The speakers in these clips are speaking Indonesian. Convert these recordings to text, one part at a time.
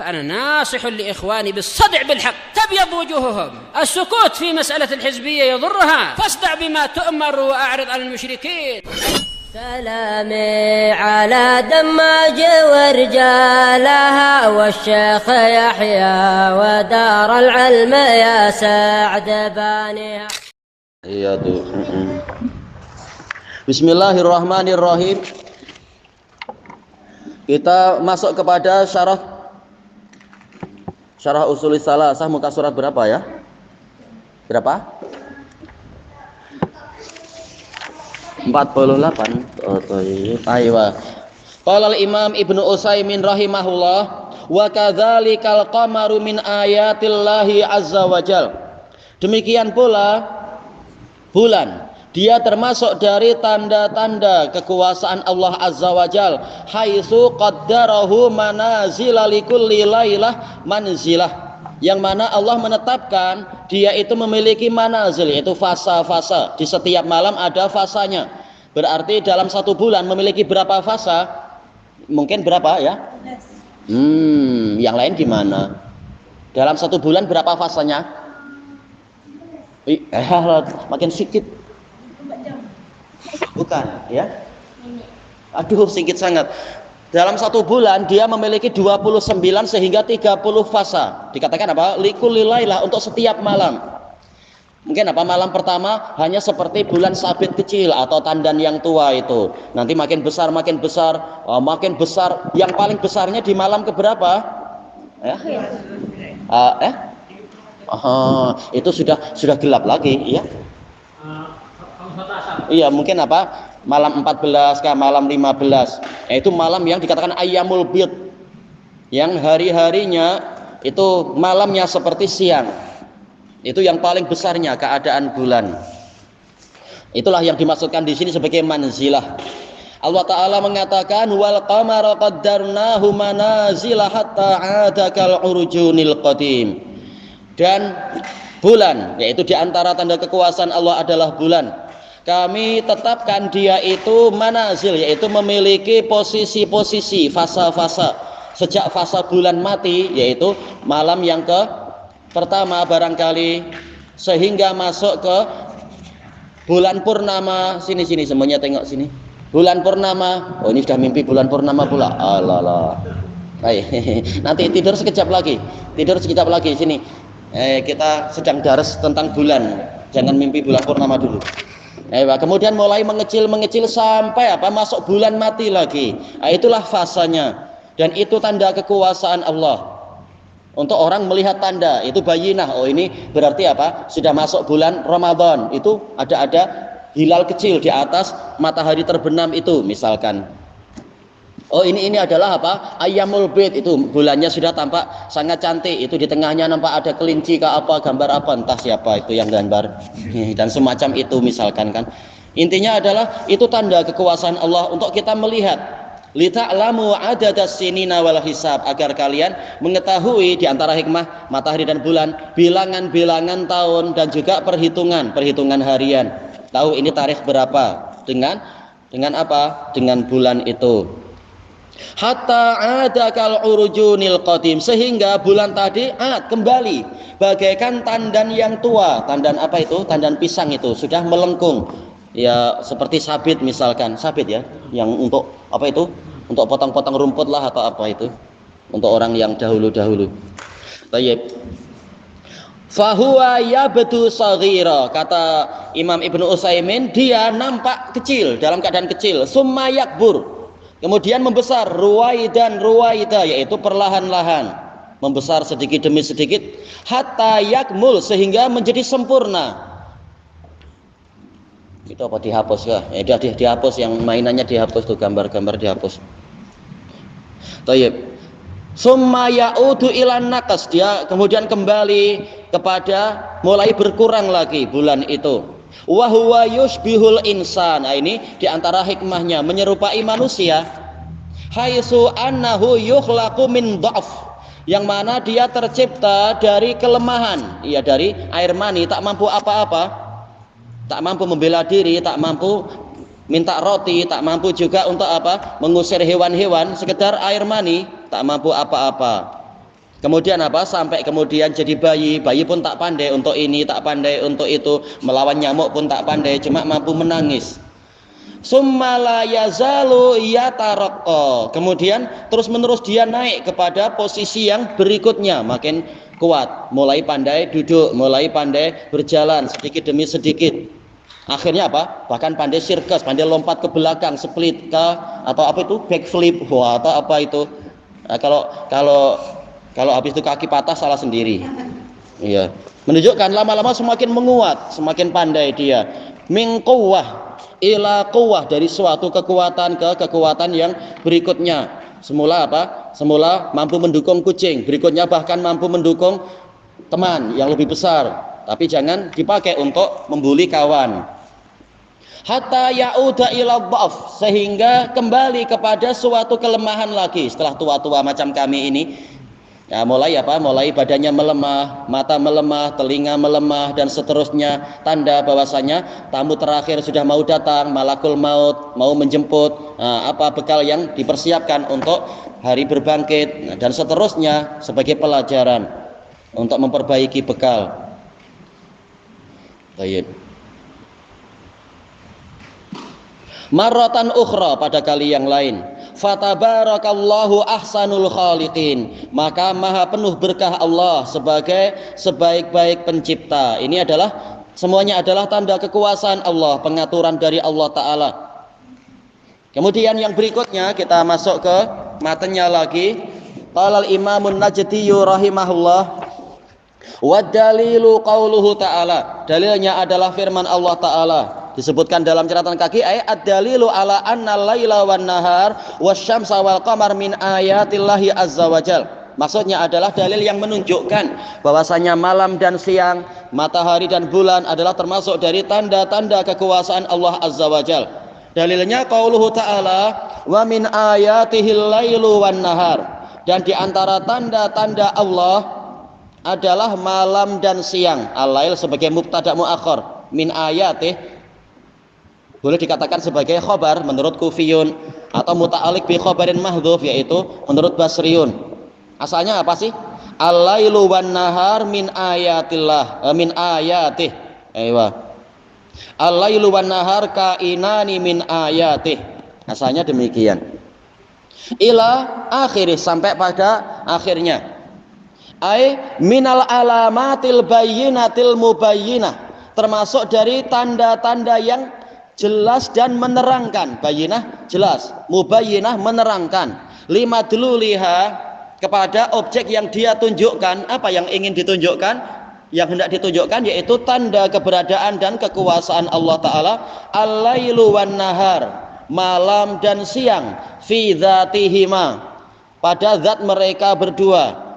فأنا ناصح لإخواني بالصدع بالحق تبيض وجوههم. السكوت في مسألة الحزبية يضرها، فاصدع بما تؤمر وأعرض عن المشركين. سلامي على دماج ورجالها والشيخ يحيى ودار العلم يا سعد بانيها. Iya tuh. Bismillahirrahmanirrahim. Kita masuk kepada syarah Ushul Salasah, muka surat berapa ya? Berapa? 48. Aywa. Qala al-Imam Ibnu Utsaimin rahimahullah, wa kadzalikal qamaru min ayatillahi azza wajal. Demikian pula bulan, dia termasuk dari tanda-tanda kekuasaan Allah azza wajal. Haitsu qaddarahu manazila likulli lailah manzilah, yang mana Allah menetapkan dia itu memiliki manazil, yaitu fasa-fasa. Di setiap malam ada fasanya. Berarti dalam satu bulan memiliki berapa fasa? Mungkin berapa ya? Yang lain gimana? Dalam satu bulan berapa fasanya? Makin sedikit. Bukan ya? Aduh, sedikit sangat. Dalam satu bulan dia memiliki 29 sehingga 30 fasa. Dikatakan apa? Likulli lailah, untuk setiap malam. Mungkin apa? Malam pertama hanya seperti bulan sabit kecil atau tandan yang tua itu. Nanti makin besar, makin besar, makin besar. Yang paling besarnya di malam keberapa? Ya? Itu sudah gelap lagi, ya? Iya, mungkin apa? Malam 14 ke malam 15. Itu malam yang dikatakan ayyamul bid. Yang hari-harinya itu malamnya seperti siang. Itu yang paling besarnya keadaan bulan. Itulah yang dimaksudkan di sini sebagai manzilah. Allah Ta'ala mengatakan wal qamara qaddarnahu manazila hatta 'ada kal urjunil qadim. Dan bulan, yaitu diantara tanda kekuasaan Allah adalah bulan, kami tetapkan dia itu manazil, yaitu memiliki posisi-posisi, fasa-fasa. Sejak fasa bulan mati, yaitu malam yang pertama barangkali, sehingga masuk ke bulan purnama. Sini semuanya tengok sini. Bulan purnama. Oh, ini sudah mimpi bulan purnama pula. Alah. Nanti tidur sekejap lagi. Sini. Kita sedang daras tentang bulan, jangan mimpi bulan purnama dulu. Kemudian mulai mengecil sampai apa? Masuk bulan mati lagi. Itulah fasanya, dan itu tanda kekuasaan Allah. Untuk orang melihat tanda itu bayinah. Oh, ini berarti apa? Sudah masuk bulan Ramadan. Itu ada hilal kecil di atas matahari terbenam itu misalkan. Oh, ini adalah apa? Ayyamul bid, itu bulannya sudah tampak sangat cantik. Itu di tengahnya nampak ada kelinci ke apa, gambar apa, entah siapa itu yang gambar. Dan semacam itu misalkan kan. Intinya adalah itu tanda kekuasaan Allah untuk kita melihat. Lita'lamu adadas sinina wal hisab, agar kalian mengetahui di antara hikmah matahari dan bulan bilangan-bilangan tahun dan juga perhitungan harian. Tahu ini tarikh berapa dengan apa? Dengan bulan itu. Hatta 'ada kal urjunil qadim, sehingga bulan tadi kembali bagaikan tandan yang tua. Tandan apa itu? Tandan pisang itu sudah melengkung. Ya seperti sabit misalkan. Sabit ya, yang untuk apa itu? Untuk potong-potong rumput lah atau apa itu? Untuk orang yang dahulu-dahulu. Baik. Fahuwa yabdu saghira, kata Imam Ibnu Utsaimin, dia nampak kecil, dalam keadaan kecil. Summa yakbur, kemudian membesar, ruwaida, yaitu perlahan-lahan membesar sedikit demi sedikit, hatta yakmul, sehingga menjadi sempurna. Itu apa, dihapus ya? Dihapus, yang mainannya dihapus tuh, gambar-gambar dihapus. Thayyib. Summa ya'udu ilan naqas, dia kemudian kembali kepada mulai berkurang lagi bulan itu. Wa huwa yushbihul insan. Nah, ini diantara hikmahnya menyerupai manusia. Haitsu annahu yukhlaqu min dha'f, yang mana dia tercipta dari kelemahan, ya dari air mani, tak mampu apa-apa, tak mampu membela diri, tak mampu minta roti, tak mampu juga untuk apa? Mengusir hewan-hewan, sekedar air mani, tak mampu apa-apa. Kemudian apa? Sampai kemudian jadi bayi. Bayi pun tak pandai untuk ini, tak pandai untuk itu. Melawan nyamuk pun tak pandai, cuma mampu menangis. Summa la yazalu yataraqqa. Kemudian terus menerus dia naik kepada posisi yang berikutnya, makin kuat, mulai pandai duduk, mulai pandai berjalan sedikit demi sedikit. Akhirnya apa? Bahkan pandai sirkus, pandai lompat ke belakang, split ke atau apa itu? Backflip, wah, atau apa itu? Nah, kalau habis itu kaki patah salah sendiri. Iya. Menunjukkan lama-lama semakin menguat, semakin pandai dia. Min quwwah ila quwwah, dari suatu kekuatan ke kekuatan yang berikutnya. Semula apa? Semula mampu mendukung kucing, berikutnya bahkan mampu mendukung teman yang lebih besar, tapi jangan dipakai untuk membuli kawan. Hatta yauda ila dhaf, sehingga kembali kepada suatu kelemahan lagi setelah tua-tua macam kami ini. Ya, mulai apa? Mulai badannya melemah, mata melemah, telinga melemah, dan seterusnya. Tanda bahwasanya tamu terakhir sudah mau datang, malakul maut mau menjemput. Nah, apa bekal yang dipersiapkan untuk hari berbangkit, dan seterusnya sebagai pelajaran untuk memperbaiki bekal. Baik. Marratan ukhra, pada kali yang lain. Fatabarakallahu ahsanul khaliqin, maka maha penuh berkah Allah sebagai sebaik-baik pencipta. Ini adalah semuanya adalah tanda kekuasaan Allah, pengaturan dari Allah Ta'ala. Kemudian yang berikutnya kita masuk ke matanya lagi. Qala al-Imamun Najdiyu rahimahullah, wa dalilu qauluhu ta'ala, dalilnya adalah firman Allah Ta'ala. Disebutkan dalam catatan kaki, ad-dalilu ala anna laila wan nahar wasyamsa wal qamar min ayatillahi azza wajal. Maksudnya adalah dalil yang menunjukkan bahwasanya malam dan siang, matahari dan bulan adalah termasuk dari tanda-tanda kekuasaan Allah azza wajal. Dalilnya qauluhu ta'ala, wa min ayatihil lailu wan nahar, dan di antara tanda-tanda Allah adalah malam dan siang. Al-lail sebagai mubtada muakhar, min ayatih boleh dikatakan sebagai khobar menurut Kufiyun, atau muta'alliq bi khobarin mahdhuf, yaitu menurut Basriyun. Asalnya apa sih? Al-lailu wan nahar min ayatillah, min ayatih. Aywa. Al-lailu wan nahar kainani min ayatih. Asalnya demikian. Ila akhirih, sampai pada akhirnya. Ai minal alamatil bayyinatil mubayyinah, termasuk dari tanda-tanda yang jelas dan menerangkan. Bayyinah jelas, mubayyinah menerangkan. Lima dululiha, kepada objek yang dia tunjukkan. Apa yang ingin ditunjukkan? Yang hendak ditunjukkan yaitu tanda keberadaan dan kekuasaan Allah Ta'ala. Al-lailu wan nahar, malam dan siang. Fi dzatihima, pada zat mereka berdua.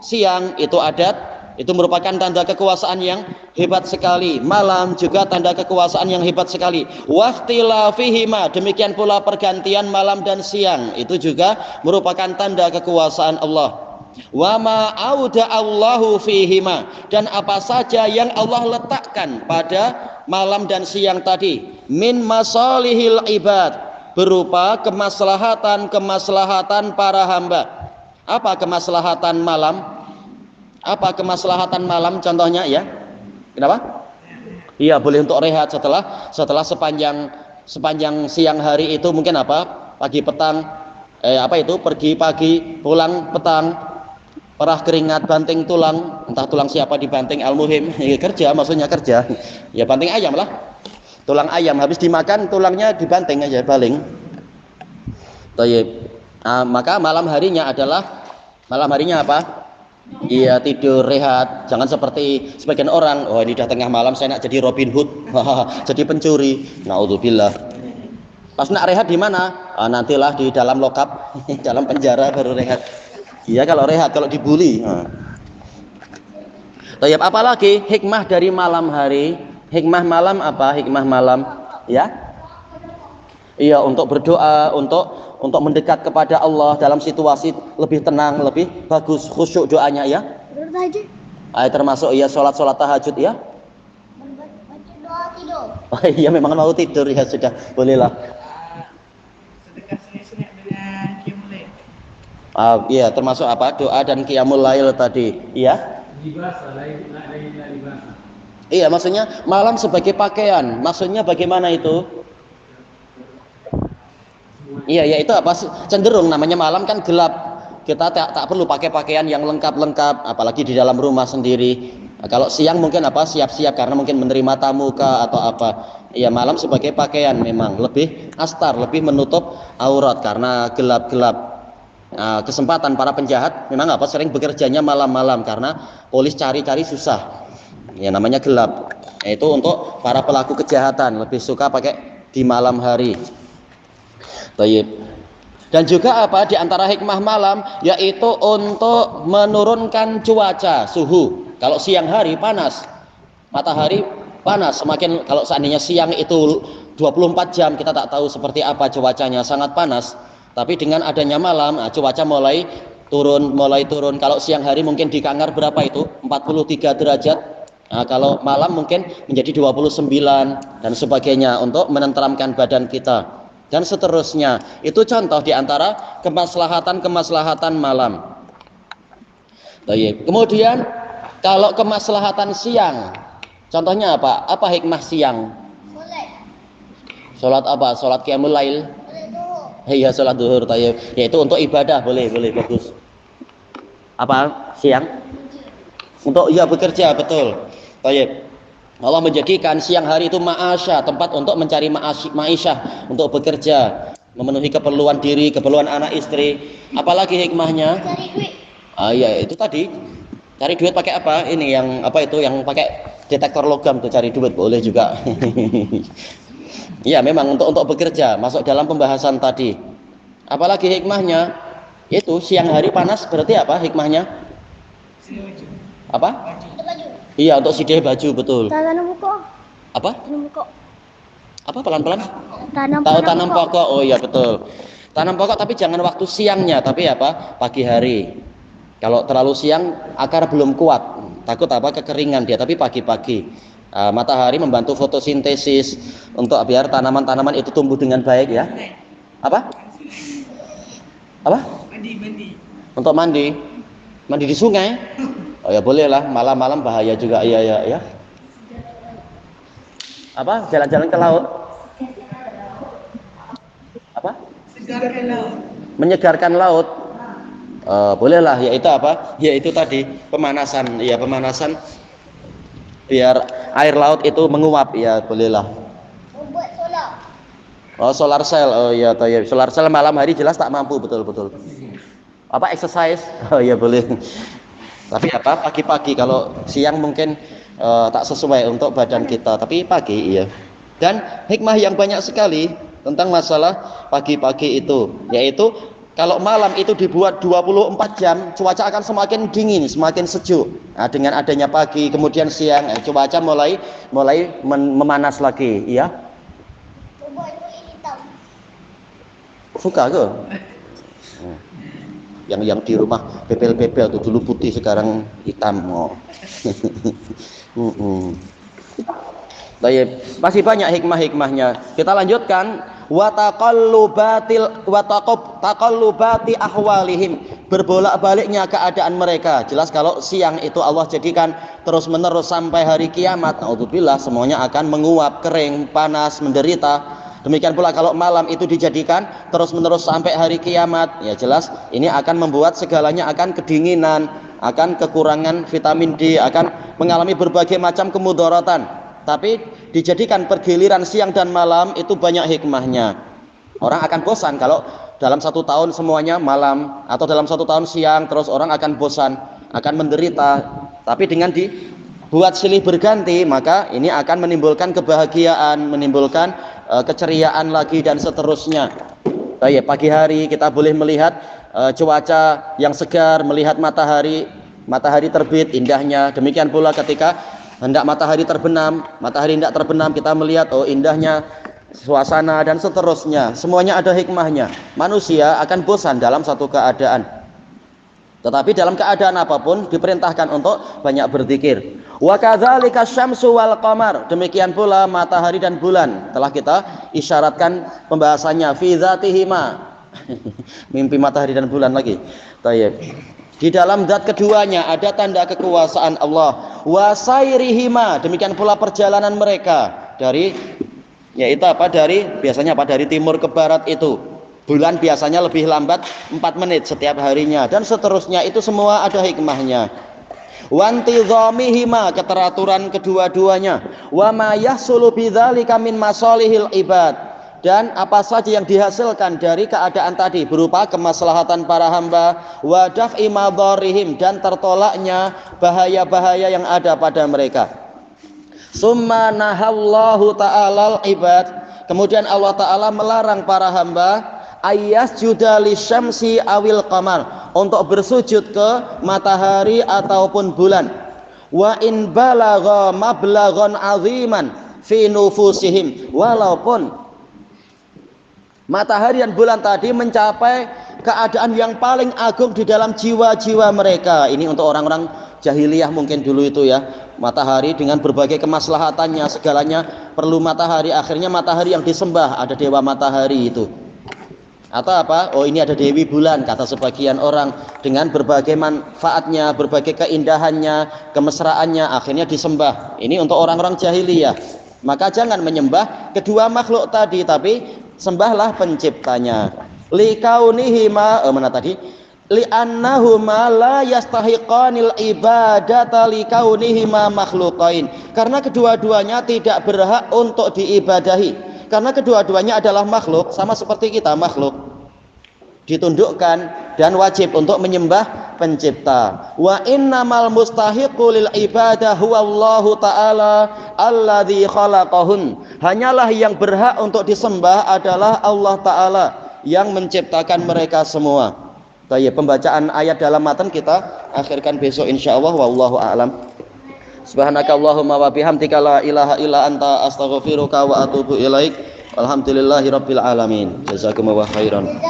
Siang itu adat, itu merupakan tanda kekuasaan yang hebat sekali. Malam juga tanda kekuasaan yang hebat sekali. Waqtilafihima, demikian pula pergantian malam dan siang, itu juga merupakan tanda kekuasaan Allah. Wa ma auda Allahu fihima, dan apa saja yang Allah letakkan pada malam dan siang tadi, min masalihil ibad, berupa kemaslahatan para hamba. Apa kemaslahatan malam? Apa kemaslahatan malam contohnya ya? Kenapa? Iya, boleh untuk rehat setelah sepanjang siang hari itu, mungkin apa? Pagi petang, pergi pagi, pulang petang, perah keringat, banting tulang, entah tulang siapa dibanting, al-muhim kerja, maksudnya kerja. Ya banting ayam lah. Tulang ayam habis dimakan, tulangnya dibanting aja, baling. Thayyib. Maka malam harinya apa? Iya, tidur, rehat. Jangan seperti sebagian orang, oh ini udah tengah malam saya nak jadi Robin Hood, jadi pencuri. Naudzubillah. Pas nak rehat di mana? Nantilah di dalam lokap, dalam penjara baru rehat. Iya kalau rehat, kalau dibully. Thayyib, apalagi hikmah dari malam hari? Hikmah malam apa? Hikmah malam, ya? Iya, untuk berdoa, untuk mendekat kepada Allah dalam situasi lebih tenang, lebih bagus, khusyuk doanya ya. Termasuk ya sholat tahajud ya. Doa tidur. Oh iya, memang mau tidur ya, sudah bolehlah. Iya, termasuk apa? Doa dan qiyamul lail tadi. Iya. Iya, maksudnya malam sebagai pakaian. Maksudnya bagaimana itu? Iya, ya itu apa? Cenderung namanya malam kan gelap. Kita tak perlu pakai pakaian yang lengkap-lengkap, apalagi di dalam rumah sendiri. Nah, kalau siang mungkin apa? Siap-siap karena mungkin menerima tamu kah atau apa. Ya malam sebagai pakaian memang lebih astar, lebih menutup aurat karena gelap-gelap. Nah, kesempatan para penjahat memang apa? Sering bekerjanya malam-malam karena polis cari-cari susah. Ya namanya gelap. Itu untuk para pelaku kejahatan lebih suka pakai di malam hari. Baik. Dan juga apa di antara hikmah malam yaitu untuk menurunkan cuaca, suhu. Kalau siang hari panas, matahari panas, semakin kalau seandainya siang itu 24 jam kita tak tahu seperti apa cuacanya, sangat panas. Tapi dengan adanya malam, cuaca mulai turun. Kalau siang hari mungkin di Kangar berapa itu? 43 derajat. Nah, kalau malam mungkin menjadi 29 dan sebagainya untuk menenteramkan badan kita. Dan seterusnya. Itu contoh di antara kemaslahatan malam. Baik. Kemudian kalau kemaslahatan siang, contohnya apa? Apa hikmah siang? Salat apa? Salat qiyamul lail. Iya, salat zuhur. Yaitu untuk ibadah, boleh bagus. Apa? Siang? Untuk bekerja, betul. Baik. Allah menjadikan siang hari itu ma'asya, tempat untuk mencari ma'isyah, untuk bekerja, memenuhi keperluan diri, keperluan anak istri. Apalagi hikmahnya? Cari duit. Iya, itu tadi. Cari duit pakai apa? Ini yang apa itu? Yang pakai detektor logam tuh cari duit boleh juga. Iya, memang untuk bekerja, masuk dalam pembahasan tadi. Apalagi hikmahnya? Itu siang hari panas berarti apa hikmahnya? Apa? Iya, untuk sideh baju, betul. Tanam pokok. Apa? Tanam pokok. Apa pelan-pelan? Tanam pokok. Oh iya, betul. Tanam pokok tapi jangan waktu siangnya, tapi apa? Pagi hari. Kalau terlalu siang akar belum kuat. Takut apa? Kekeringan dia, tapi pagi-pagi. Matahari membantu fotosintesis untuk biar tanaman-tanaman itu tumbuh dengan baik ya. Apa? Apa? Mandi. Untuk mandi. Mandi di sungai? Oh ya boleh lah, malam-malam bahaya juga. Iya. Apa? Jalan-jalan ke laut? Apa? Menyegarkan laut. Bolehlah, yaitu apa? Yaitu tadi pemanasan. Ya pemanasan biar air laut itu menguap. Ya bolehlah. Buat solar. Oh solar cell. Oh iya, solar cell malam hari jelas tak mampu, betul. Apa exercise? Oh iya boleh. Tapi apa pagi-pagi, kalau siang mungkin tak sesuai untuk badan kita, tapi pagi iya. Dan hikmah yang banyak sekali tentang masalah pagi-pagi itu, yaitu kalau malam itu dibuat 24 jam, cuaca akan semakin dingin, semakin sejuk. Nah, dengan adanya pagi kemudian siang, cuaca mulai memanas lagi, iya. Suka ke? Yang di rumah bebel-bebel tuh dulu putih sekarang hitam. Baik, masih banyak hikmah-hikmahnya. Kita lanjutkan. Wa taqallubati ahwalihim, berbolak-baliknya keadaan mereka. Jelas kalau siang itu Allah jadikan terus-menerus sampai hari kiamat, naudzubillah, semuanya akan menguap, kering, panas, menderita. Demikian pula kalau malam itu dijadikan terus-menerus sampai hari kiamat, ya jelas ini akan membuat segalanya akan kedinginan, akan kekurangan vitamin D, akan mengalami berbagai macam kemudaratan. Tapi dijadikan pergiliran siang dan malam itu banyak hikmahnya. Orang akan bosan kalau dalam 1 tahun semuanya malam, atau dalam 1 tahun siang, terus orang akan bosan, akan menderita. Tapi dengan dibuat silih berganti, maka ini akan menimbulkan kebahagiaan, menimbulkan keceriaan lagi dan seterusnya. Baik, pagi hari kita boleh melihat cuaca yang segar, melihat matahari terbit indahnya. Demikian pula ketika hendak matahari terbenam kita melihat indahnya suasana dan seterusnya. Semuanya ada hikmahnya. Manusia akan bosan dalam satu keadaan, tetapi dalam keadaan apapun diperintahkan untuk banyak berzikir. Wa kadzalika syamsu wal qamar, demikian pula matahari dan bulan telah kita isyaratkan pembahasannya fi dzatihima, Mimpi matahari dan bulan lagi. Tayyib. Di dalam zat keduanya ada tanda kekuasaan Allah. Wasairihima, demikian pula perjalanan mereka dari yaitu apa? Biasanya apa? Dari timur ke barat itu. Bulan biasanya lebih lambat 4 menit setiap harinya dan seterusnya, itu semua ada hikmahnya. Wantizamihima, keteraturan kedua-duanya. Wa ma yahsulu bidzalika min masalihil ibad, dan apa saja yang dihasilkan dari keadaan tadi berupa kemaslahatan para hamba, wa daf'i madharihim, dan tertolaknya bahaya-bahaya yang ada pada mereka. Summa nahallahu ta'ala al-ibad, kemudian Allah Ta'ala melarang para hamba ayyasjuda lisyamsi awil qamar, untuk bersujud ke matahari ataupun bulan. Wa in balagha mablaghan aziman fi nufusihim, walaupun matahari dan bulan tadi mencapai keadaan yang paling agung di dalam jiwa-jiwa mereka. Ini untuk orang-orang jahiliyah mungkin dulu itu ya. Matahari dengan berbagai kemaslahatannya, segalanya perlu matahari. Akhirnya matahari yang disembah, ada dewa matahari itu. Atau apa? Oh, ini ada dewi bulan, kata sebagian orang, dengan berbagai manfaatnya, berbagai keindahannya, kemesraannya, akhirnya disembah. Ini untuk orang-orang jahiliyah. Maka jangan menyembah kedua makhluk tadi, tapi sembahlah penciptanya. Likaunihima, mana tadi? Li'annahuma la yastahiqanil ibadata likaunihima makhluqain, karena kedua-duanya tidak berhak untuk diibadahi. Karena kedua-duanya adalah makhluk, sama seperti kita makhluk, ditundukkan dan wajib untuk menyembah pencipta. Wa innamal mustahiqu lil ibadah huwallahu ta'ala alladzi khalaqahun, hanyalah yang berhak untuk disembah adalah Allah Ta'ala yang menciptakan mereka semua. Baik, pembacaan ayat dalam matan kita akhirkan besok insyaallah. Wallahu a'lam. Subhanakallahumma wa bihamdika la ilaha illa anta astaghfiruka wa atubu ilaik. Alhamdulillahirabbil alamin. Jazakumullahu khairan.